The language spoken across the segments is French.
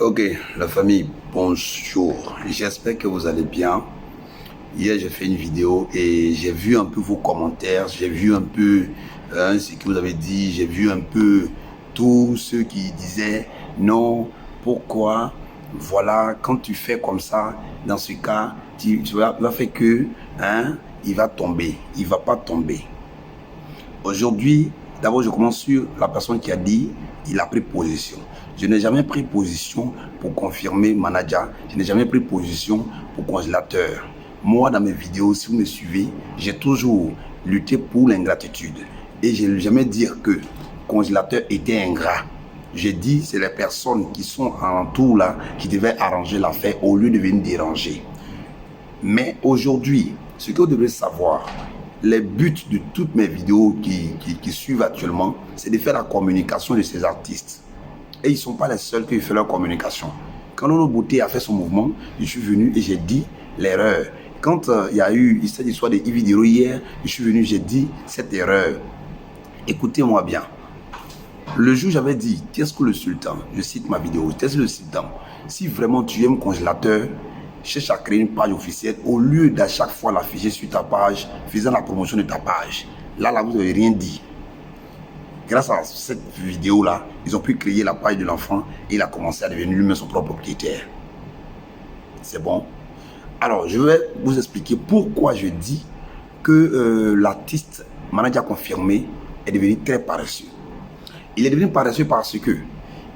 Ok, la famille, bonjour. J'espère que vous allez bien. Hier, j'ai fait une vidéo et j'ai vu un peu vos commentaires, j'ai vu un peu ce que vous avez dit, j'ai vu un peu tous ceux qui disaient non, pourquoi, voilà, quand tu fais comme ça, dans ce cas, tu vas faire que, il va tomber, il va pas tomber. Aujourd'hui, d'abord, je commence sur la personne qui a dit il a pris position. Je n'ai jamais pris position pour confirmer manager. Je n'ai jamais pris position pour congélateur. Moi, dans mes vidéos, si vous me suivez, j'ai toujours lutté pour l'ingratitude. Et je n'ai jamais dit que congélateur était ingrat. J'ai dit c'est les personnes qui sont alentour là qui devaient arranger l'affaire au lieu de venir déranger. Mais aujourd'hui, ce que vous devez savoir, les buts de toutes mes vidéos qui suivent actuellement, c'est de faire la communication de ces artistes. Et ils ne sont pas les seuls qui font leur communication. Quand Lolo Beauté a fait son mouvement, je suis venu et j'ai dit l'erreur. Quand il y a eu cette histoire de Yves Diro hier, je suis venu, j'ai dit cette erreur. Écoutez-moi bien. Le jour j'avais dit, qu'est-ce que le sultan, je cite ma vidéo, qu'est-ce que le sultan, si vraiment tu aimes congélateur, cherche à créer une page officielle au lieu d'à chaque fois l'afficher sur ta page, faisant la promotion de ta page. Là, vous n'avez rien dit. Grâce à cette vidéo-là, ils ont pu créer la page de l'enfant et il a commencé à devenir lui-même son propre propriétaire. C'est bon. Alors, je vais vous expliquer pourquoi je dis que l'artiste manager confirmé est devenu très paresseux. Il est devenu paresseux parce que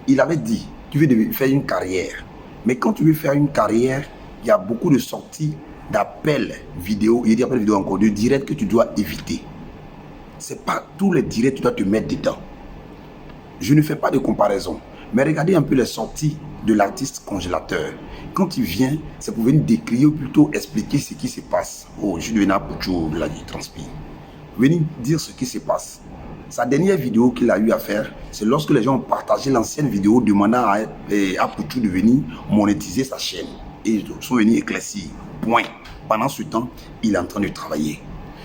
il avait dit tu veux faire une carrière. Mais quand tu veux faire une carrière, il y a beaucoup de sorties d'appels vidéo, il y a des appels vidéo encore, de directs que tu dois éviter. C'est pas tous les directs que tu dois te mettre dedans. Je ne fais pas de comparaison, mais regardez un peu les sorties de l'artiste congélateur. Quand il vient, c'est pour venir décrire ou plutôt expliquer ce qui se passe. Oh, je deviens un pouchou, là, il transpire. Venir dire ce qui se passe. Sa dernière vidéo qu'il a eu à faire, c'est lorsque les gens ont partagé l'ancienne vidéo demandant à Pouchou de venir monétiser sa chaîne. Et ils sont venus éclaircir. Point. Pendant ce temps, il est en train de travailler.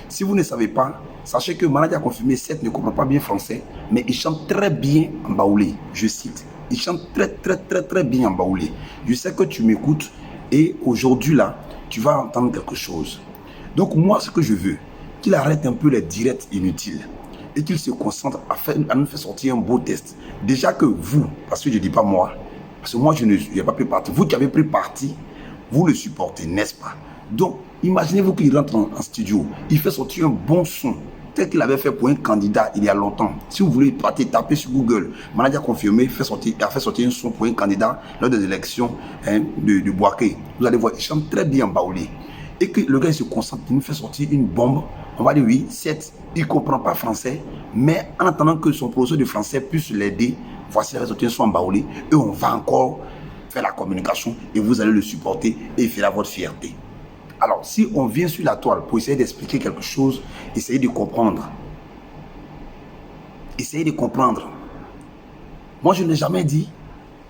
Si vous ne savez pas, sachez que Manager Confirmé 7 ne comprend pas bien français, mais il chante très bien en baoulé. Je cite. Il chante très bien en baoulé. Je sais que tu m'écoutes et aujourd'hui là, tu vas entendre quelque chose. Donc moi, ce que je veux, qu'il arrête un peu les directs inutiles et qu'il se concentre à nous faire sortir un beau test. Déjà que vous, parce que je ne dis pas moi, parce que moi je n'ai pas pris parti, vous qui avez pris parti, vous le supportez, n'est-ce pas? Donc, imaginez-vous qu'il rentre en studio, il fait sortir un bon son, tel qu'il avait fait pour un candidat il y a longtemps. Si vous voulez taper sur Google, Manager Confirmé a fait sortir un son pour un candidat lors des élections de Boaké. Vous allez voir, il chante très bien en baoulé. Et que le gars se concentre, il nous fait sortir une bombe. On va dire oui, certes, il ne comprend pas français, mais en attendant que son professeur de français puisse l'aider, voici la sortie son baoulé, et on va encore faire la communication, et vous allez le supporter, et il fera votre fierté. Alors, si on vient sur la toile pour essayer d'expliquer quelque chose, essayez de comprendre. Essayez de comprendre. Moi, je n'ai jamais dit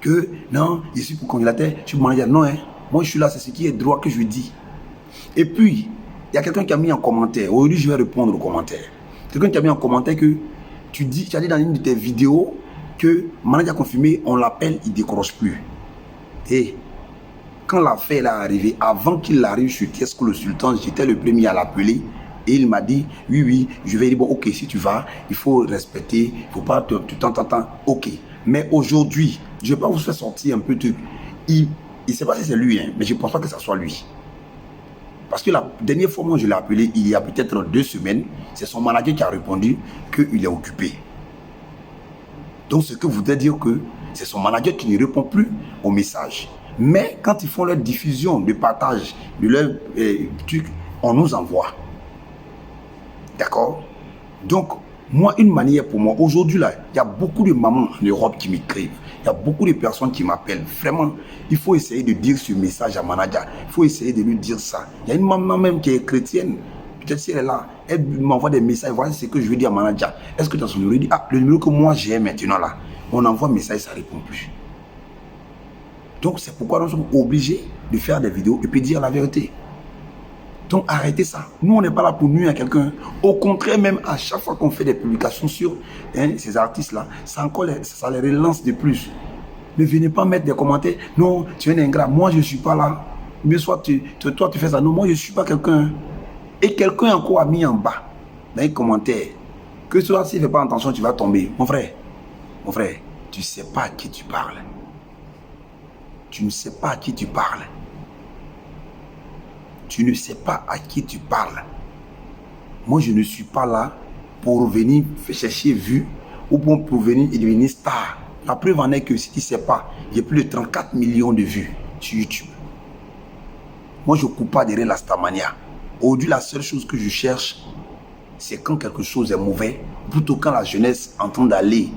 que non, je suis pour congélateur, je suis pour manager. Non, moi, je suis là, c'est ce qui est droit que je dis. Et puis, il y a quelqu'un qui a mis en commentaire, aujourd'hui je vais répondre aux commentaires. Quelqu'un qui a mis en commentaire que tu as dit dans une de tes vidéos que Manager Confirmé, on l'appelle, il ne décroche plus. Et quand l'affaire est arrivée, avant qu'il arrive sur Qu'est-ce que le sultan, j'étais le premier à l'appeler. Et il m'a dit, oui, je vais dire, bon, ok, si tu vas, il faut respecter, il ne faut pas tu t'entends, ok. Mais aujourd'hui, je ne vais pas vous faire sortir un peu de... Il ne sait pas si c'est lui, mais je ne pense pas que ce soit lui. Parce que la dernière fois, moi, je l'ai appelé, il y a peut-être 2 semaines, c'est son manager qui a répondu qu'il est occupé. Donc, ce que voudrait dire que c'est son manager qui ne répond plus aux messages. Mais quand ils font leur diffusion, de partage de leur truc, on nous envoie. D'accord? Donc, moi, une manière pour moi, aujourd'hui, là, il y a beaucoup de mamans en Europe qui m'écrivent. Il y a beaucoup de personnes qui m'appellent. Vraiment, il faut essayer de dire ce message à manager. Il faut essayer de lui dire ça. Il y a une maman même qui est chrétienne. Peut-être si elle est là, elle m'envoie des messages. Voilà ce que je veux dire à manager. Est-ce que tu as son numéro? Il dit, ah, le numéro que moi j'ai maintenant là. On envoie un message, ça ne répond plus. Donc, c'est pourquoi nous sommes obligés de faire des vidéos et puis dire la vérité. Donc, arrêtez ça. Nous, on n'est pas là pour nuire à quelqu'un. Au contraire, même à chaque fois qu'on fait des publications sur ces artistes-là, ça les relance de plus. Ne venez pas mettre des commentaires. Non, tu es un ingrat. Moi, je ne suis pas là. Mais soit toi, tu fais ça. Non, moi, je ne suis pas quelqu'un. Et quelqu'un encore a mis en bas, dans les commentaires, que toi, s'il ne fait pas attention, tu vas tomber. Mon frère, tu ne sais pas à qui tu parles. Tu ne sais pas à qui tu parles. Tu ne sais pas à qui tu parles. Moi, je ne suis pas là pour venir chercher vue ou pour venir devenir star. La preuve en est que si tu ne sais pas, il y a plus de 34 millions de vues sur YouTube. Moi, je ne coupe pas derrière la starmania. Aujourd'hui, la seule chose que je cherche, c'est quand quelque chose est mauvais, plutôt quand la jeunesse est en train d'aller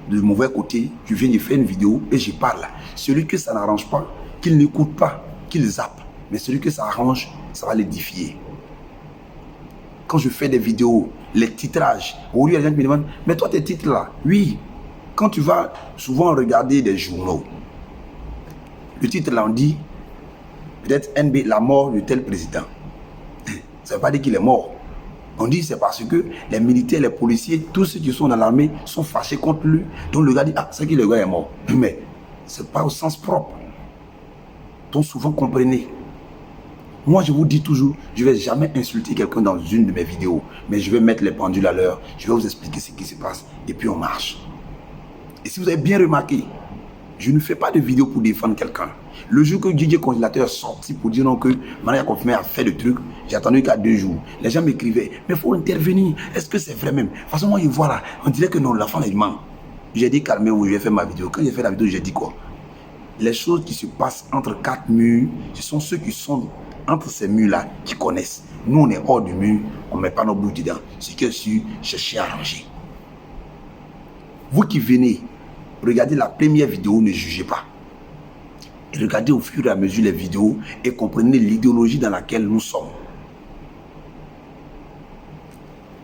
de mauvais côté, je viens de faire une vidéo et je parle. Celui que ça n'arrange pas, qu'il n'écoute pas, qu'il zappe. Mais celui que ça arrange, ça va l'édifier. Quand je fais des vidéos, les titrages, aujourd'hui, les gens me demandent, mais toi, tes titres là, oui. Quand tu vas souvent regarder des journaux, le titre là, on dit, peut-être NB, la mort de tel président. Ça ne veut pas dire qu'il est mort. On dit c'est parce que les militaires, les policiers, tous ceux qui sont dans l'armée sont fâchés contre lui. Donc le gars dit, ah, c'est que le gars est mort. Mais ce n'est pas au sens propre. Donc souvent comprenez. Moi je vous dis toujours, je ne vais jamais insulter quelqu'un dans une de mes vidéos. Mais je vais mettre les pendules à l'heure, je vais vous expliquer ce qui se passe. Et puis on marche. Et si vous avez bien remarqué, je ne fais pas de vidéo pour défendre quelqu'un. Le jour que DJ Congélateur est sorti pour dire non que Maria Confirmé a fait le truc, j'ai attendu qu'à 2 jours. Les gens m'écrivaient, mais il faut intervenir. Est-ce que c'est vrai même? De toute façon, moi, je vois là, on dirait que non, l'enfant est ment. J'ai dit calmez-vous, je vais faire ma vidéo. Quand j'ai fait la vidéo, j'ai dit quoi? Les choses qui se passent entre 4 murs, ce sont ceux qui sont entre ces murs-là qui connaissent. Nous, on est hors du mur, on ne met pas nos bouts dedans. C'est que je cherche à arranger. Vous qui venez, regardez la première vidéo, ne jugez pas. Et regardez au fur et à mesure les vidéos et comprenez l'idéologie dans laquelle nous sommes.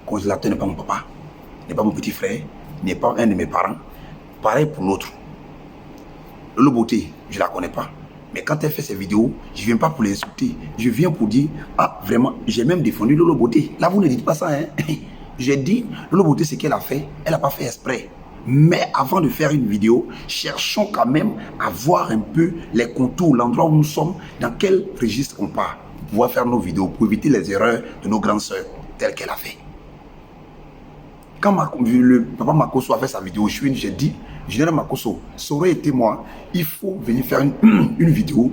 Congélateur n'est pas mon papa, n'est pas mon petit frère, n'est pas un de mes parents. Pareil pour l'autre. Lolo Beauté, je ne la connais pas. Mais quand elle fait ses vidéos, je ne viens pas pour l'insulter. Je viens pour dire, ah vraiment, j'ai même défendu Lolo Beauté. Là, vous ne dites pas ça, hein. J'ai dit, Lolo Beauté, ce qu'elle a fait, elle n'a pas fait exprès. Mais avant de faire une vidéo, cherchons quand même à voir un peu les contours, l'endroit où nous sommes, dans quel registre on part, pour pouvoir faire nos vidéos, pour éviter les erreurs de nos grandes sœurs, telles qu'elle a fait. Quand le papa Makosso a fait sa vidéo, j'ai dit, Général Makosso, ça aurait été moi, il faut venir faire une vidéo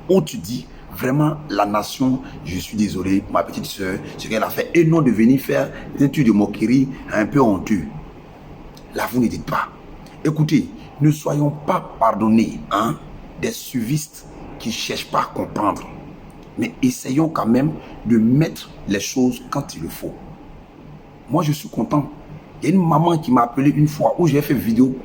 où tu dis, vraiment, la nation, je suis désolé, ma petite sœur, ce qu'elle a fait, et non de venir faire des trucs de moquerie un peu honteux. Là, vous ne dites pas. Écoutez, ne soyons pas pardonnés, hein, des suivistes qui ne cherchent pas à comprendre. Mais essayons quand même de mettre les choses quand il le faut. Moi, je suis content. Il y a une maman qui m'a appelé une fois où j'ai fait une vidéo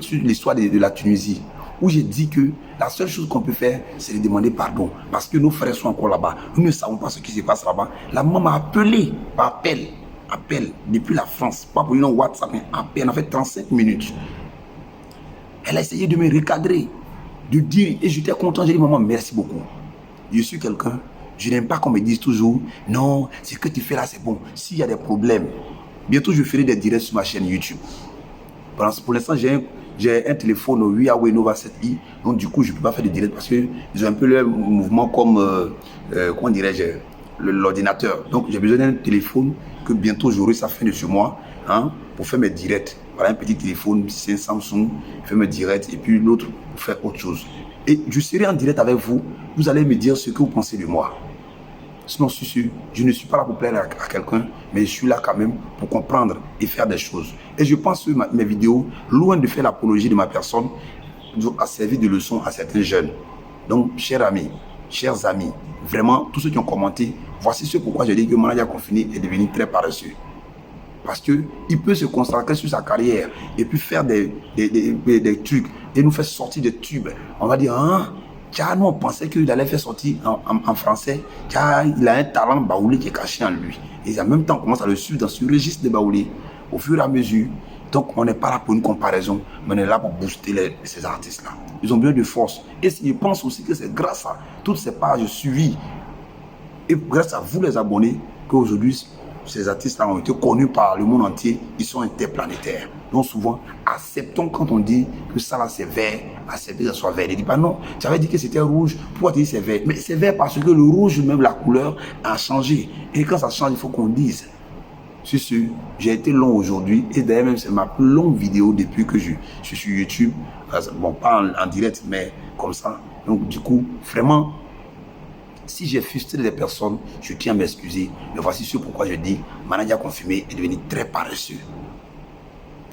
sur l'histoire de la Tunisie, où j'ai dit que la seule chose qu'on peut faire, c'est de demander pardon. Parce que nos frères sont encore là-bas. Nous ne savons pas ce qui se passe là-bas. La maman m'a appelé par appel depuis la France, pas pour une WhatsApp, mais appel, en fait 35 minutes. Elle a essayé de me recadrer, de dire, et j'étais content, j'ai dit maman, merci beaucoup. Je suis quelqu'un, je n'aime pas qu'on me dise toujours, non, ce que tu fais là c'est bon. S'il y a des problèmes, bientôt je ferai des directs sur ma chaîne YouTube. Pour l'instant, j'ai un téléphone au Huawei Nova 7i, donc du coup je ne peux pas faire de direct parce qu'ils ont un peu le mouvement comme, comment dirais-je, l'ordinateur. Donc j'ai besoin d'un téléphone que bientôt j'aurai ça fin de ce mois, hein, pour faire mes directs. Voilà un petit téléphone, c'est un Samsung, je fais mes directs et puis l'autre pour faire autre chose. Et je serai en direct avec vous, vous allez me dire ce que vous pensez de moi. Sinon, je ne suis pas là pour plaire à quelqu'un, mais je suis là quand même pour comprendre et faire des choses. Et je pense que mes vidéos, loin de faire l'apologie de ma personne, a servi de leçon à certains jeunes. Donc, chers amis, vraiment, tous ceux qui ont commenté, voici ce pourquoi je dis que Maria Confirmé est devenu très paresseux. Parce qu'il peut se concentrer sur sa carrière et puis faire des trucs et nous faire sortir des tubes. On va dire, hein, nous on pensait qu'il allait faire sortir en français, car il a un talent baoulé qui est caché en lui. Et en même temps, on commence à le suivre dans ce registre de baoulé au fur et à mesure. Donc, on n'est pas là pour une comparaison, mais on est là pour booster ces artistes-là. Ils ont besoin de force. Et je pense aussi que c'est grâce à toutes ces pages suivies et grâce à vous les abonnés qu'aujourd'hui, ces artistes-là ont été connus par le monde entier, ils sont interplanétaires. Donc souvent, acceptons quand on dit que ça là c'est vert, acceptez que ça soit vert. Il dit pas non, ça veut dire que c'était rouge, pourquoi tu dis c'est vert? Mais c'est vert parce que le rouge, même la couleur, a changé. Et quand ça change, il faut qu'on dise. C'est sûr, j'ai été long aujourd'hui et d'ailleurs même c'est ma plus longue vidéo depuis que je suis sur YouTube. Bon, pas en direct, mais comme ça. Donc du coup, vraiment, si j'ai frustré des personnes, je tiens à m'excuser. Mais voici ce pourquoi je dis, Manager Confirmé est devenu très paresseux.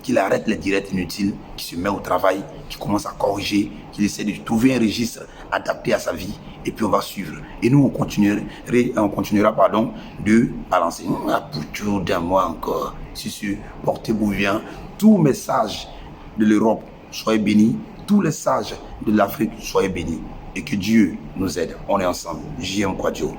Qu'il arrête les directs inutiles, qu'il se met au travail, qu'il commence à corriger, qu'il essaie de trouver un registre adapté à sa vie. Et puis on va suivre. Et nous, on continuera de balancer. Pour toujours d'un mois encore. C'est sûr, portez-vous bien. Tout message de l'Europe, soyez bénis. Tous les sages de l'Afrique, soyez bénis. Et que Dieu nous aide. On est ensemble. JM Kwadjo.